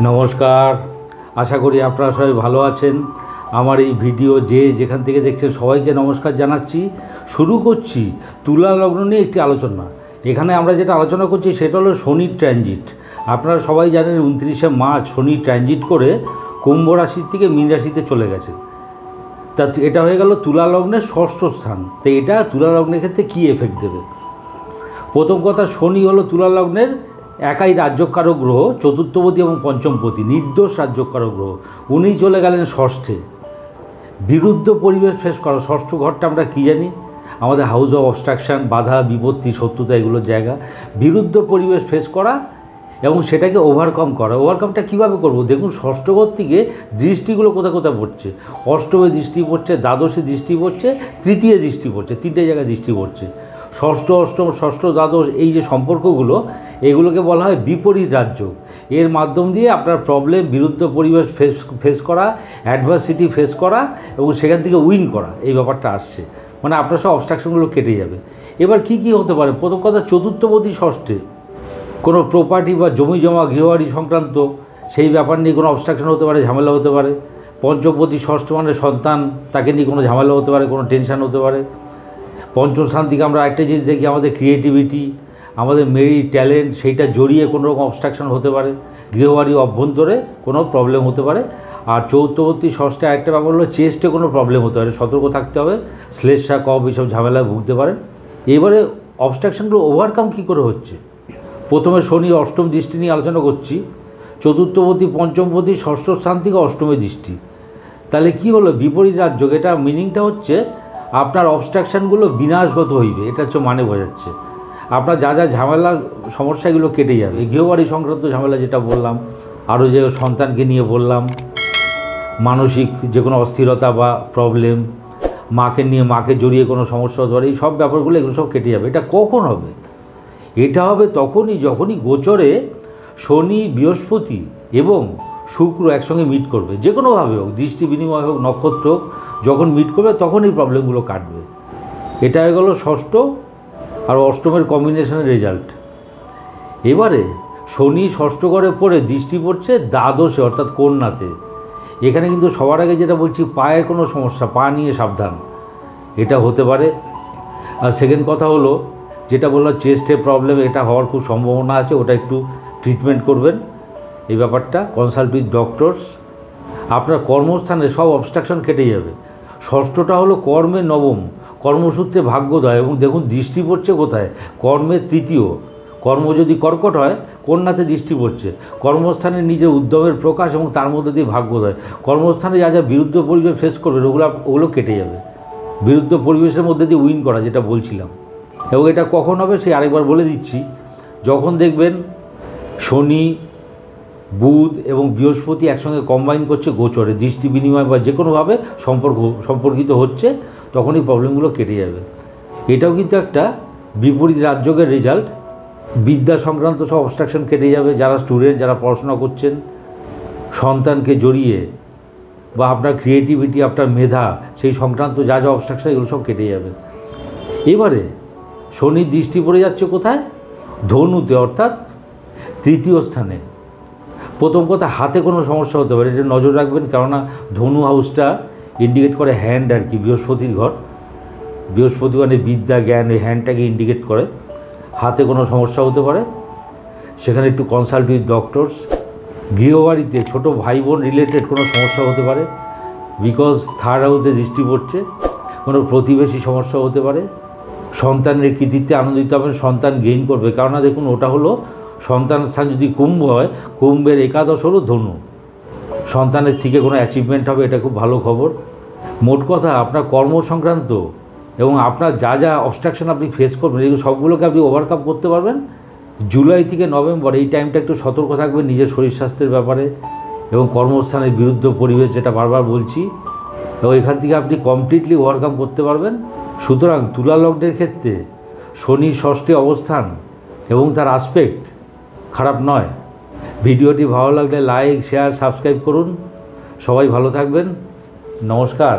নমস্কার, আশা করি আপনারা সবাই ভালো আছেন। আমার এই ভিডিও যে যেখান থেকে দেখছেন সবাইকে নমস্কার জানাচ্ছি। শুরু করছি তুলা লগ্ন নিয়ে একটি আলোচনা। এখানে আমরা যেটা আলোচনা করছি সেটা হলো শনির ট্রানজিট। আপনারা সবাই জানেন 29শে মার্চ শনি ট্রানজিট করে কুম্ভ রাশির থেকে মীন রাশিতে চলে গেছে। তা এটা হয়ে গেল তুলা লগ্নের ষষ্ঠ স্থান। তো এটা তুলা লগ্নের ক্ষেত্রে কী এফেক্ট দেবে? প্রথম কথা, শনি হলো তুলা লগ্নের একাই রাজ্যকারক গ্রহ, চতুর্থপতি এবং পঞ্চমপতি, নির্দোষ রাজ্যকারক গ্রহ। উনি চলে গেলেন ষষ্ঠে। বিরুদ্ধ পরিবেশ ফেস করা, ষষ্ঠ ঘরটা আমরা কী জানি, আমাদের হাউস অফ অবস্ট্রাকশান, বাধা বিপত্তি, শত্রুতা, এগুলোর জায়গা। বিরুদ্ধ পরিবেশ ফেস করা এবং সেটাকে ওভারকাম করা। ওভারকামটা কীভাবে করব? দেখুন, ষষ্ঠ ঘর থেকে দৃষ্টিগুলো কোথায় কোথায় পড়ছে। অষ্টমে দৃষ্টি পড়ছে, দ্বাদশে দৃষ্টি পড়ছে, তৃতীয় দৃষ্টি পড়ছে, তিনটে জায়গায় দৃষ্টি পড়ছে। ষষ্ঠ, অষ্টম, ষষ্ঠ, দ্বাদশ, এই যে সম্পর্কগুলো, এগুলোকে বলা হয় বিপরীত রাজ্য। এর মাধ্যম দিয়ে আপনার প্রবলেম, বিরুদ্ধ পরিবেশ ফেস করা, অ্যাডভার্সিটি ফেস করা এবং সেখান থেকে উইন করা, এই ব্যাপারটা আসছে। মানে আপনার সব অবস্ট্রাকশনগুলো কেটে যাবে। এবার কি কি হতে পারে? প্রথম কথা, চতুর্থপতি ষষ্ঠে কোনো প্রপার্টি বা জমি জমা, গৃহবাড়ি সংক্রান্ত সেই ব্যাপার নিয়ে কোনো অবস্ট্রাকশন হতে পারে, ঝামেলা হতে পারে। পঞ্চমপতি ষষ্ঠ মানে সন্তান, তাকে নিয়ে কোনো ঝামেলা হতে পারে, কোনো টেনশান হতে পারে। পঞ্চম স্থান থেকে আমরা একটা জিনিস দেখি, আমাদের ক্রিয়েটিভিটি, আমাদের মেরিট, ট্যালেন্ট, সেইটা জড়িয়ে কোনো রকম অবস্ট্রাকশন হতে পারে। গৃহবাড়ি অভ্যন্তরে কোনো প্রবলেম হতে পারে। আর চৌথপতি ষষ্ঠে একটা ব্যাপার হলো চেস্টে কোনো প্রবলেম হতে পারে, সতর্ক থাকতে হবে। শ্লেষা, কফ, এইসব ঝামেলায় ভুগতে পারেন। এবারে অবস্ট্রাকশনগুলো ওভারকাম কী করে হচ্ছে? প্রথমে শনি অষ্টম দৃষ্টি নিয়ে আলোচনা করছি। চতুর্থপতি পঞ্চমপতি ষষ্ঠ স্থান থেকে অষ্টমে দৃষ্টি। তাহলে কি হলো? বিপরীত রাজ্য। এটা মিনিংটা হচ্ছে আপনার অবস্ট্রাকশানগুলো বিনাশগত হইবে, এটা হচ্ছে মানে বোঝাচ্ছে। আপনার যা যা ঝামেলার সমস্যা, এগুলো কেটে যাবে। গৃহবাড়ি সংক্রান্ত ঝামেলা যেটা বললাম, আরও যে সন্তানকে নিয়ে বললাম, মানসিক যে কোনো অস্থিরতা বা প্রবলেম, মাকে জড়িয়ে কোনো সমস্যা হতে পারে, এই সব ব্যাপারগুলো, এগুলো সব কেটে যাবে। এটা কখন হবে? এটা হবে যখনই গোচরে শনি, বৃহস্পতি এবং শুক্র একসঙ্গে মিট করবে, যে কোনোভাবে হোক, দৃষ্টি বিনিময় হোক, নক্ষত্র হোক, যখন মিট করবে তখন এই প্রবলেমগুলো কাটবে। এটা হয়ে গেল ষষ্ঠ আর অষ্টমের কম্বিনেশনের রেজাল্ট। এবারে শনি ষষ্ঠ ঘরে পড়ে দৃষ্টি পড়ছে দ্বাদশে, অর্থাৎ কন্যাতে। এখানে কিন্তু সবার আগে যেটা বলছি, পায়ের কোনো সমস্যা, পা নিয়ে সাবধান, এটা হতে পারে। আর সেকেন্ড কথা হলো, যেটা বললাম চেস্টে প্রবলেম, এটা হওয়ার খুব সম্ভাবনা আছে, ওটা একটু ট্রিটমেন্ট করবেন। এই ব্যাপারটা কনসাল্ট উইথ ডক্টরস। আপনার কর্মস্থানে সব অবস্ট্রাকশন কেটে যাবে। ষষ্ঠটা হলো কর্মের নবম, কর্মসূত্রে ভাগ্যোদয়। এবং দেখুন দৃষ্টি পড়ছে কোথায়? কর্মের তৃতীয়। কর্ম যদি কর্কট হয়, কন্যাতে দৃষ্টি পড়ছে। কর্মস্থানে নিজের উদ্যমের প্রকাশ এবং তার মধ্যে দিয়ে ভাগ্যোদয়। কর্মস্থানে যা যা বিরুদ্ধ পরিবেশ ফেস করবে, ওগুলো কেটে যাবে। বিরুদ্ধ পরিবেশের মধ্যে দিয়ে উইন করা, যেটা বলছিলাম। এবং এটা কখন হবে সেই আরেকবার বলে দিচ্ছি। যখন দেখবেন শনি, বুধ এবং বৃহস্পতি একসঙ্গে কম্বাইন করছে গোচরে, দৃষ্টি বিনিময় বা যে কোনোভাবে সম্পর্কিত হচ্ছে, তখনই প্রবলেমগুলো কেটে যাবে। এটাও কিন্তু একটা বিপরীত রাজযোগের রেজাল্ট। বিদ্যা সংক্রান্ত সব অবস্ট্রাকশন কেটে যাবে। যারা স্টুডেন্ট, যারা পড়াশোনা করছেন, সন্তানকে জড়িয়ে বা আপনার ক্রিয়েটিভিটি, আপনার মেধা, সেই সংক্রান্ত যা যা অবস্ট্রাকশন, এগুলো সব কেটে যাবে। এবারে শনির দৃষ্টি পড়ে যাচ্ছে কোথায়? ধনুতে, অর্থাৎ তৃতীয় স্থানে। প্রথম কথা, হাতে কোনো সমস্যা হতে পারে, এটা নজর রাখবেন। কেননা ধনু হাউসটা ইন্ডিকেট করে হ্যান্ড আর কি, বৃহস্পতির ঘর। বৃহস্পতি মানে বিদ্যা, জ্ঞান, এই হ্যান্ডটাকে ইন্ডিকেট করে। হাতে কোনো সমস্যা হতে পারে, সেখানে একটু কনসাল্ট উইথ ডক্টরস। গৃহবাড়িতে ছোটো ভাই বোন রিলেটেড কোনো সমস্যা হতে পারে, বিকজ থার্ড হাউসে দৃষ্টি পড়ছে। কোনো প্রতিবেশী সমস্যা হতে পারে। সন্তানের কৃতিত্বে আনন্দিত হবেন, সন্তান গেইন করবে। কেননা দেখুন, ওটা হলো সন্তানের স্থান। যদি কুম্ভ হয়, কুম্ভের একাদশ হলো ধনু। সন্তানের থেকে কোনো অ্যাচিভমেন্ট হবে, এটা খুব ভালো খবর। মোট কথা, আপনার কর্ম সংক্রান্ত এবং আপনার যা যা অবস্ট্রাকশন আপনি ফেস করবেন, এগুলো সবগুলোকে আপনি ওভারকাম করতে পারবেন। জুলাই থেকে নভেম্বর, এই টাইমটা একটু সতর্ক থাকবেন নিজের শরীর স্বাস্থ্যের ব্যাপারে এবং কর্মস্থানের বিরুদ্ধ পরিবেশ, যেটা বারবার বলছি, এবং এখান থেকে আপনি কমপ্লিটলি ওভারকাম করতে পারবেন। সুতরাং তুলা লগ্নের ক্ষেত্রে শনি ষষ্ঠে অবস্থান এবং তার আসপেক্ট খারাপ নয়। ভিডিওটি ভালো লাগলে লাইক, শেয়ার, সাবস্ক্রাইব করুন। সবাই ভালো থাকবেন। নমস্কার।